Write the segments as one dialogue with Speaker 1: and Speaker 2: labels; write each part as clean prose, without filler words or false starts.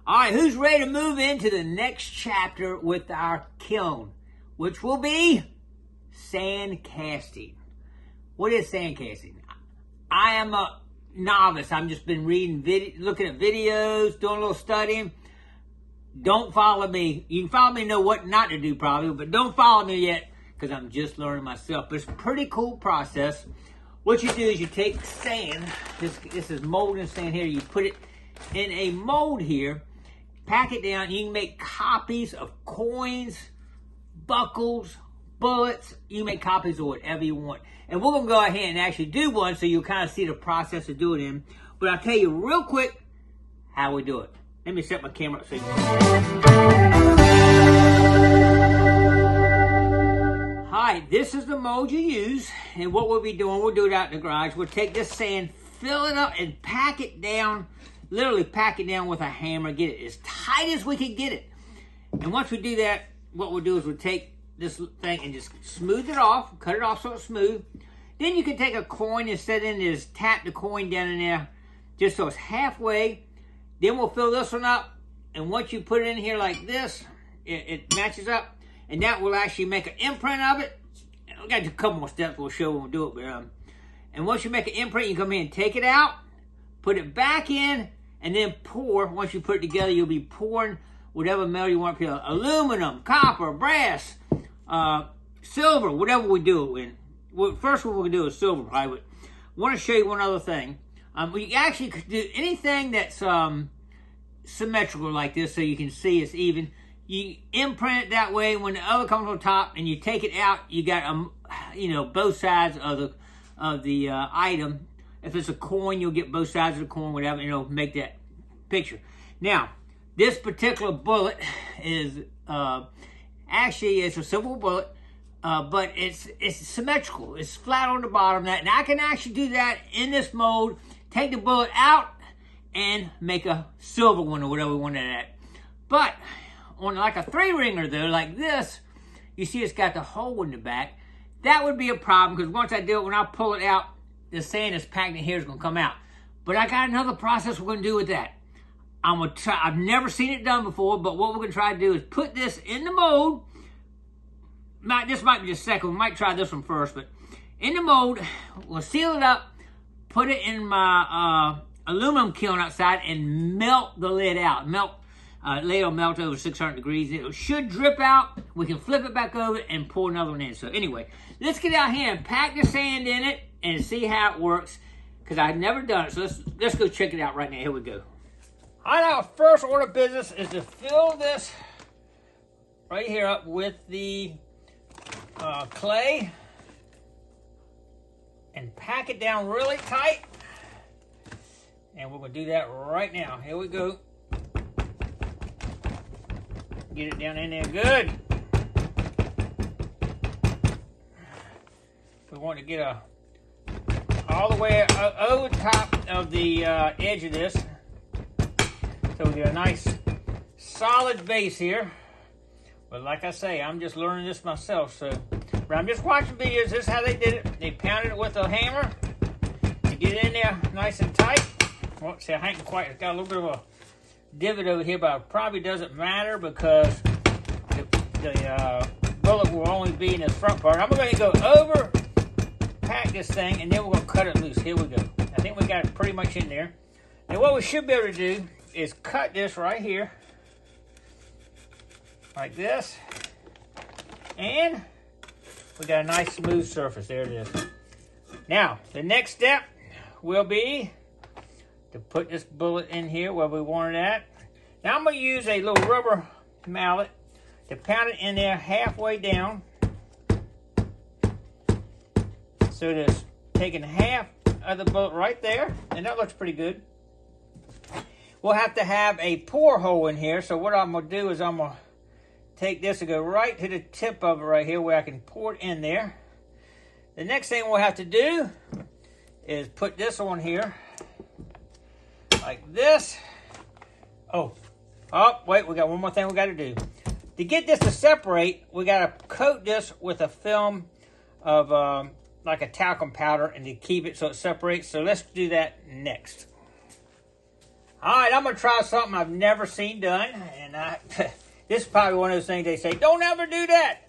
Speaker 1: All right, who's ready to move into the next chapter with our kiln, which will be sand casting? What is sand casting? I am a novice. I've just been reading, looking at videos, doing a little studying. Don't follow me. You can follow me and know what not to do probably, but don't follow me yet because I'm just learning myself. But it's a pretty cool process. What you do is you take sand. This is molding sand here. You put it in a mold here, pack it down. You can make copies of coins, buckles, bullets. You can make copies of whatever you want. And we're going to go ahead and actually do one so you'll kind of see the process of doing it. But I'll tell you real quick how we do it. Let me set my camera up so you can see. Hi, this is the mold you use. And what we'll be doing, we'll do it out in the garage. We'll take this sand, fill it up, and pack it down. Literally pack it down with a hammer. Get it as tight as we can get it. And once we do that, what we'll do is we'll take this thing and just smooth it off, cut it off so it's smooth. Then you can take a coin and set in is tap the coin down in there just so it's halfway. Then we'll fill this one up, and once you put it in here like this, it matches up, and that will actually make an imprint of it. We got a couple more steps we'll show when we do it, but and once you make an imprint, you come in and take it out, put it back in, and then pour. Once you put it together, you'll be pouring whatever metal you want to put, aluminum, copper, brass, silver, whatever we do it in. Well, first what we're going to do is silver, probably. But I want to show you one other thing. We actually could do anything that's symmetrical like this so you can see it's even. You imprint it that way. When the other comes on top and you take it out, you got both sides of the item. If it's a coin, you'll get both sides of the coin, whatever, and it'll make that picture. Now, this particular bullet is actually it's a silver bullet, but it's symmetrical. It's flat on the bottom. And I can actually do that in this mold. Take the bullet out and make a silver one or whatever we want it at. But on like a 3-ringer though, like this, you see it's got the hole in the back. That would be a problem because once I do it, when I pull it out, the sand that's packed in here is going to come out. But I got another process we're going to do with that. I'm going to try. I've never seen it done before, but what we're going to try to do is put this in the mold. This might be the second. We might try this one first, but in the mold, we'll seal it up, put it in my aluminum kiln outside, and melt the lid out. Lid will melt over 600 degrees. It should drip out. We can flip it back over and pour another one in. So anyway, let's get out here and pack the sand in it and see how it works, because I've never done it. So let's go check it out right now. Here we go. All right, our first order of business is to fill this right here up with the clay and pack it down really tight. And we're going to do that right now. Here we go. Get it down in there good. We want to get all the way over the top of the edge of this. So we get a nice solid base here. But like I say, I'm just learning this myself. But I'm just watching videos. This is how they did it. They pounded it with a hammer to get it in there nice and tight. Well, see, I ain't quite. It's got a little bit of a divot over here, but it probably doesn't matter because the bullet will only be in the front part. I'm going to go over, pack this thing, and then we're going to cut it loose. Here we go. I think we got it pretty much in there. And what we should be able to do is cut this right here, like this, and we got a nice smooth surface. There it is. Now, the next step will be to put this bullet in here where we want it at. Now I'm going to use a little rubber mallet to pound it in there halfway down. So it is taking half of the bullet right there, and that looks pretty good. We'll have to have a pour hole in here, so what I'm going to do is I'm going to take this and go right to the tip of it right here where I can pour it in there. The next thing we'll have to do is put this on here like this. Oh, wait, we got one more thing we got to do. To get this to separate, we got to coat this with a film of like a talcum powder and to keep it so it separates. So let's do that next. All right, I'm going to try something I've never seen done. And this is probably one of those things they say, don't ever do that.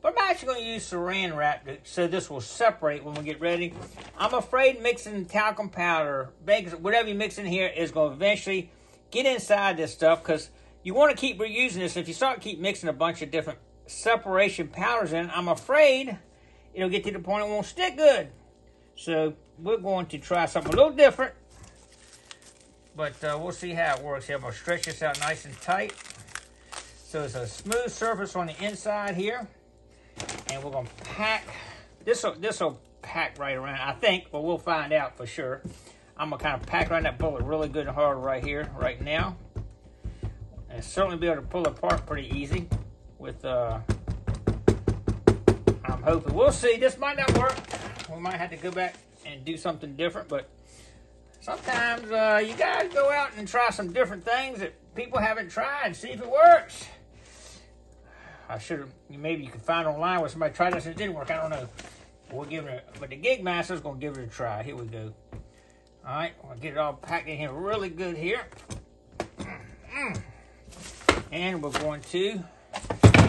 Speaker 1: But I'm actually going to use saran wrap so this will separate when we get ready. I'm afraid mixing talcum powder, baking, whatever you mix in here is going to eventually get inside this stuff, because you want to keep reusing this. If you start keep mixing a bunch of different separation powders in, I'm afraid it'll get to the point it won't stick good. So we're going to try something a little different, but we'll see how it works here. I'm going to stretch this out nice and tight so it's a smooth surface on the inside here. And we're going to pack, this will pack right around, I think, but we'll find out for sure. I'm going to kind of pack around that bullet really good and hard right here, right now. And certainly be able to pull it apart pretty easy with, I'm hoping. We'll see. This might not work. We might have to go back and do something different, but sometimes you got to go out and try some different things that people haven't tried, see if it works. I should have, maybe you could find online where somebody tried this and it didn't work. I don't know. We'll give it but the Gigmaster's going to give it a try. Here we go. All right, we'll get it all packed in here really good here. And we're going to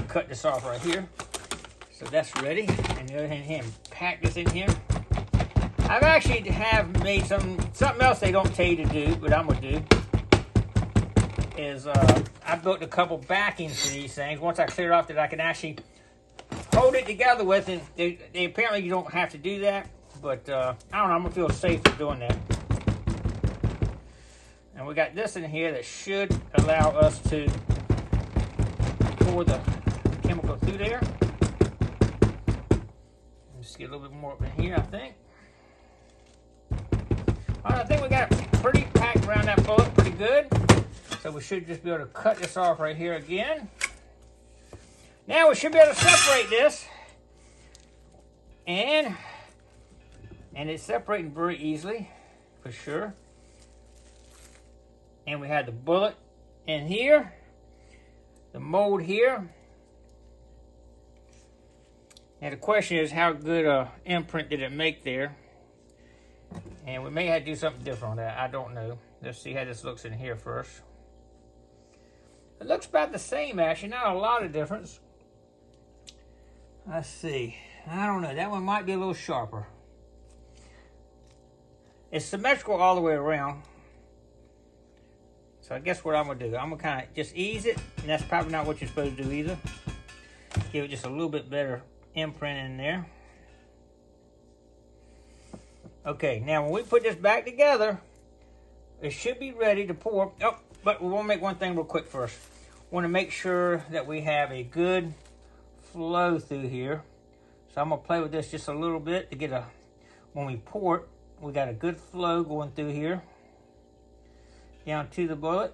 Speaker 1: cut this off right here. So that's ready. And the other hand, pack this in here. I've actually made something else they don't tell you to do, but I'm going to do. Is I built a couple backings for these things. Once I clear off that I can actually hold it together with, and they apparently you don't have to do that, but I don't know, I'm gonna feel safe for doing that. And we got this in here that should allow us to pour the chemical through there. Just get a little bit more up in here, I think. All right, I think we got it pretty packed around that bullet pretty good. So we should just be able to cut this off right here again. Now we should be able to separate this. And it's separating very easily, for sure. And we had the bullet in here, the mold here. And the question is, how good a imprint did it make there? And we may have to do something different on that. I don't know. Let's see how this looks in here first. It looks about the same, actually. Not a lot of difference. Let's see. I don't know. That one might be a little sharper. It's symmetrical all the way around. So I guess what I'm going to do, I'm going to kind of just ease it. And that's probably not what you're supposed to do either. Give it just a little bit better imprint in there. Okay, now when we put this back together, it should be ready to pour. Oh, but we want to make one thing real quick first. We want to make sure that we have a good flow through here. So I'm going to play with this just a little bit to get when we pour it, we got a good flow going through here. Down to the bullet.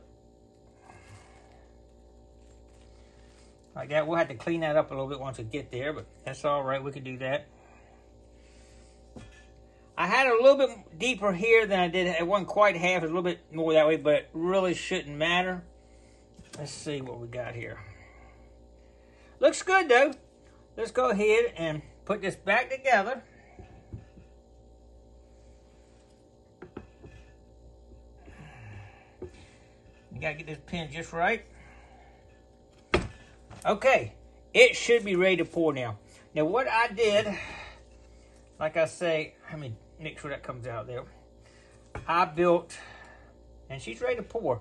Speaker 1: Like that. We'll have to clean that up a little bit once we get there, but that's all right. We can do that. I had it a little bit deeper here than I did. It wasn't quite half. It was a little bit more that way, but it really shouldn't matter. Let's see what we got here. Looks good, though. Let's go ahead and put this back together. You gotta get this pin just right. Okay, it should be ready to pour now. Now, what I did, like I say, let me make sure that comes out there. I built, and she's ready to pour,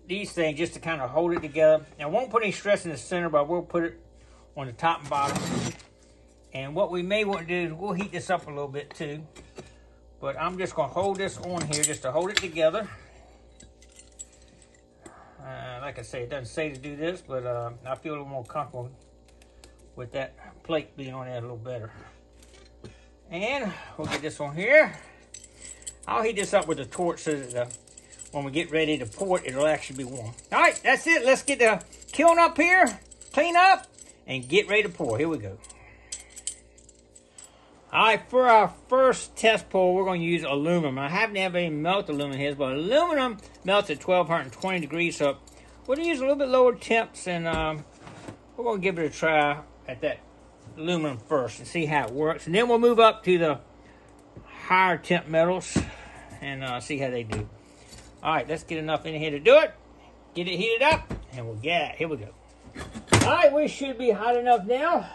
Speaker 1: these things just to kind of hold it together. Now, I won't put any stress in the center, but I will put it on the top and bottom. And what we may want to do is we'll heat this up a little bit too. But I'm just going to hold this on here just to hold it together. Like I say, it doesn't say to do this, but I feel a little more comfortable with that plate being on there a little better. And we'll get this on here. I'll heat this up with a torch so that when we get ready to pour it, it'll actually be warm. All right, that's it. Let's get the kiln up here, clean up, and get ready to pour. Here we go. All right, for our first test pour, we're going to use aluminum. I haven't had any melt aluminum here, but aluminum melts at 1220 degrees, so we're going to use a little bit lower temps, and we're going to give it a try at that aluminum first and see how it works. And then we'll move up to the higher temp metals and see how they do. All right, let's get enough in here to do it. Get it heated up, and we'll get it. Here we go. All right, we should be hot enough now.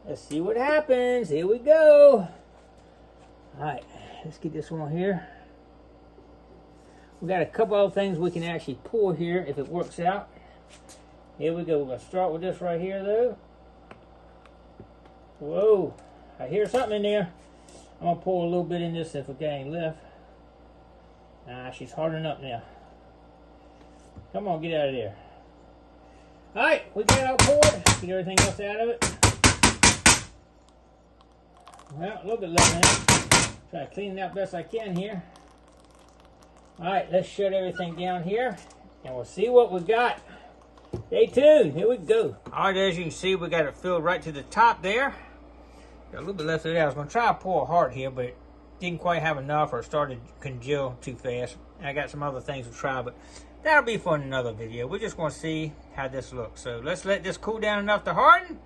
Speaker 1: Let's see what happens. Here we go. All right, let's get this one here. We got a couple other things we can actually pour here if it works out. Here we go. We're going to start with this right here, though. Whoa, I hear something in there. I'm going to pour a little bit in this if it got any left. Nah, she's hardening up now. Come on, get out of there. All right, we got it all poured. Get everything else out of it. Well, a little bit left now. Try to clean it out best I can here. All right, let's shut everything down here, and we'll see what we got. Stay tuned. Here we go. All right, as you can see, we got it filled right to the top there. Got a little bit left of that. I was going to try to pour a heart here, but didn't quite have enough, or started to congeal too fast. I got some other things to try, but that'll be for another video. We're just going to see how this looks. So let's let this cool down enough to harden,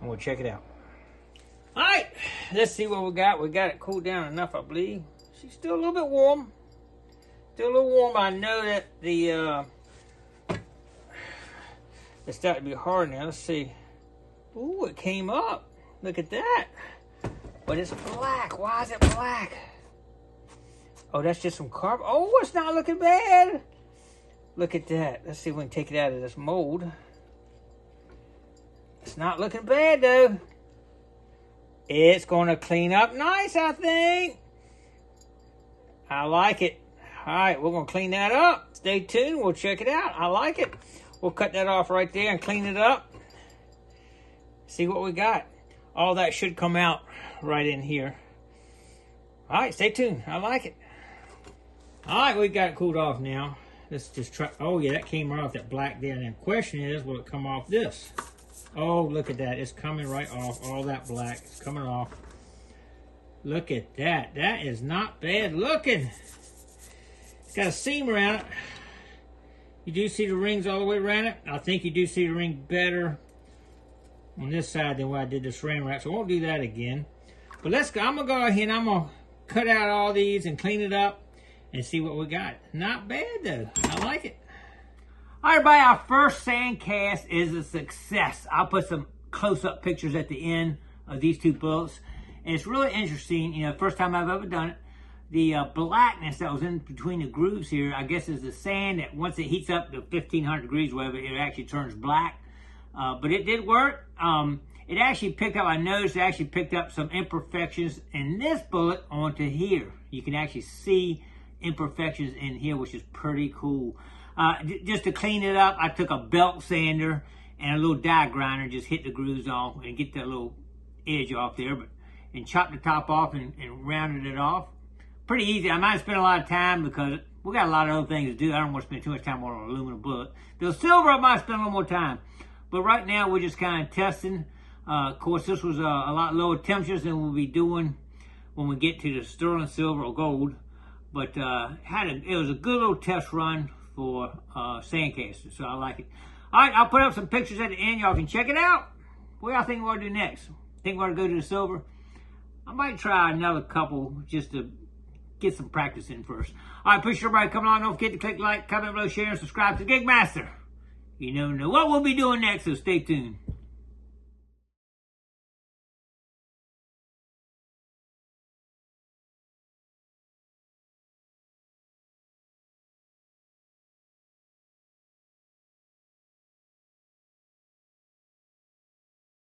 Speaker 1: and we'll check it out. All right, let's see what we got. We got it cooled down enough, I believe. She's still a little bit warm. Still a little warm. I know that the it's starting to be hard now. Let's see. Ooh, it came up. Look at that. But it's black. Why is it black? Oh, that's just some carbon. Oh, it's not looking bad. Look at that. Let's see if we can take it out of this mold. It's not looking bad, though. It's going to clean up nice, I think. I like it. All right, we're going to clean that up. Stay tuned. We'll check it out. I like it. We'll cut that off right there and clean it up. See what we got. All that should come out right in here. All right, stay tuned. I like it. All right, we got it cooled off now. Let's just try. Oh, yeah, that came right off that black there. And the question is, will it come off this? Oh, look at that. It's coming right off. All that black is coming off. Look at that. That is not bad looking. It's got a seam around it. You do see the rings all the way around it. I think you do see the ring better on this side than what I did the saran wrap. So I won't do that again. But let's go. I'm going to go ahead and I'm going to cut out all these and clean it up and see what we got. Not bad, though. I like it. All right, everybody, our first Sandcast is a success. I'll put some close-up pictures at the end of these two bullets. And it's really interesting, you know, first time I've ever done it. The blackness that was in between the grooves here, I guess, is the sand that once it heats up to 1500 degrees, whatever, it actually turns black. But it did work. It actually picked up, I noticed it actually picked up some imperfections in this bullet onto here. You can actually see imperfections in here, which is pretty cool. Just to clean it up, I took a belt sander and a little die grinder, just hit the grooves off and get that little edge off there, and chopped the top off and rounded it off. Pretty easy. I might spend a lot of time because we got a lot of other things to do. I don't want to spend too much time on an aluminum bullet. The silver, I might spend a little more time. But right now, we're just kind of testing. Of course, this was a lot lower temperatures than we'll be doing when we get to the sterling silver or gold. But it was a good little test run for Sandcasters, so I like it. All right, I'll put up some pictures at the end. Y'all can check it out. What y'all think we're going to do next? Think we're going to go to the silver? I might try another couple just to get some practice in first. All right, appreciate everybody coming on. Don't forget to click like, comment below, share, and subscribe to Gigmaster. You never know what we'll be doing next, so stay tuned.